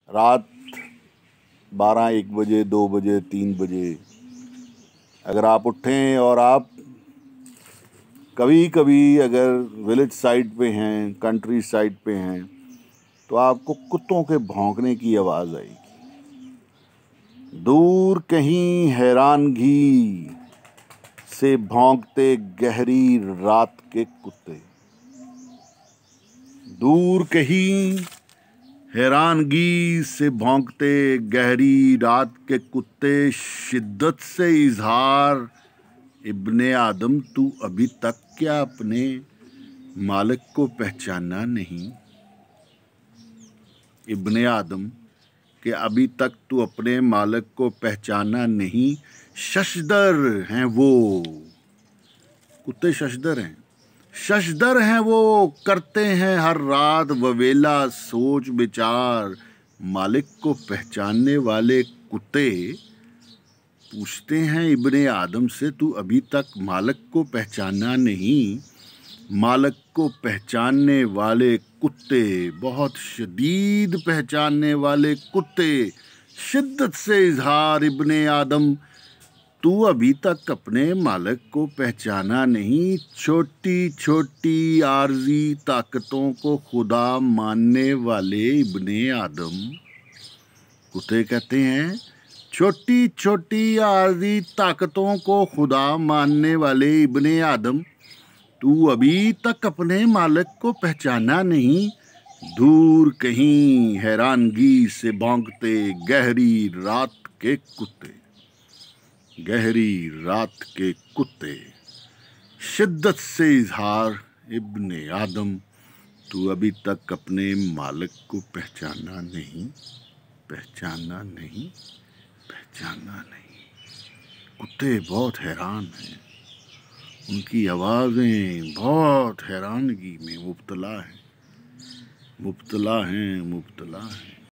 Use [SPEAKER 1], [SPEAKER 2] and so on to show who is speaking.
[SPEAKER 1] रात 12-1 बजे, 2 बजे, 3 बजे अगर आप उठें और आप कभी कभी अगर विलेज साइड पे हैं, कंट्री साइड पे हैं, तो आपको कुत्तों के भौंकने की आवाज़ आएगी। दूर कहीं हैरानगी से भौंकते गहरी रात के कुत्ते। दूर कहीं हैरानगी से भौंकते गहरी रात के कुत्ते, शिद्दत से इजहार इब्ने आदम, तू अभी तक क्या अपने मालिक को पहचाना नहीं। इब्ने आदम कि अभी तक तू अपने मालिक को पहचाना नहीं। शशदर हैं वो कुत्ते, शशदर हैं, शशदर हैं वो, करते हैं हर रात ववेला सोच विचार। मालिक को पहचानने वाले कुत्ते पूछते हैं इब्ने आदम से, तू अभी तक मालिक को पहचाना नहीं। मालिक को पहचानने वाले कुत्ते, बहुत शदीद पहचानने वाले कुत्ते, शिद्दत से इजहार इब्ने आदम, तू अभी तक अपने मालिक को पहचाना नहीं। छोटी छोटी आर्जी ताकतों को खुदा मानने वाले इब्ने आदम। कुत्ते कहते हैं छोटी छोटी आर्जी ताकतों को खुदा मानने वाले इब्ने आदम, तू अभी तक अपने मालिक को पहचाना नहीं। दूर कहीं हैरानगी से भौंकते गहरी रात के कुत्ते, गहरी रात के कुत्ते, शिद्दत से इजहार इब्ने आदम, तू अभी तक अपने मालिक को पहचाना नहीं, पहचाना नहीं, पहचाना नहीं। कुत्ते बहुत हैरान हैं, उनकी आवाज़ें बहुत हैरानगी में मुब्तला हैं, मुब्तला हैं, मुब्तला हैं।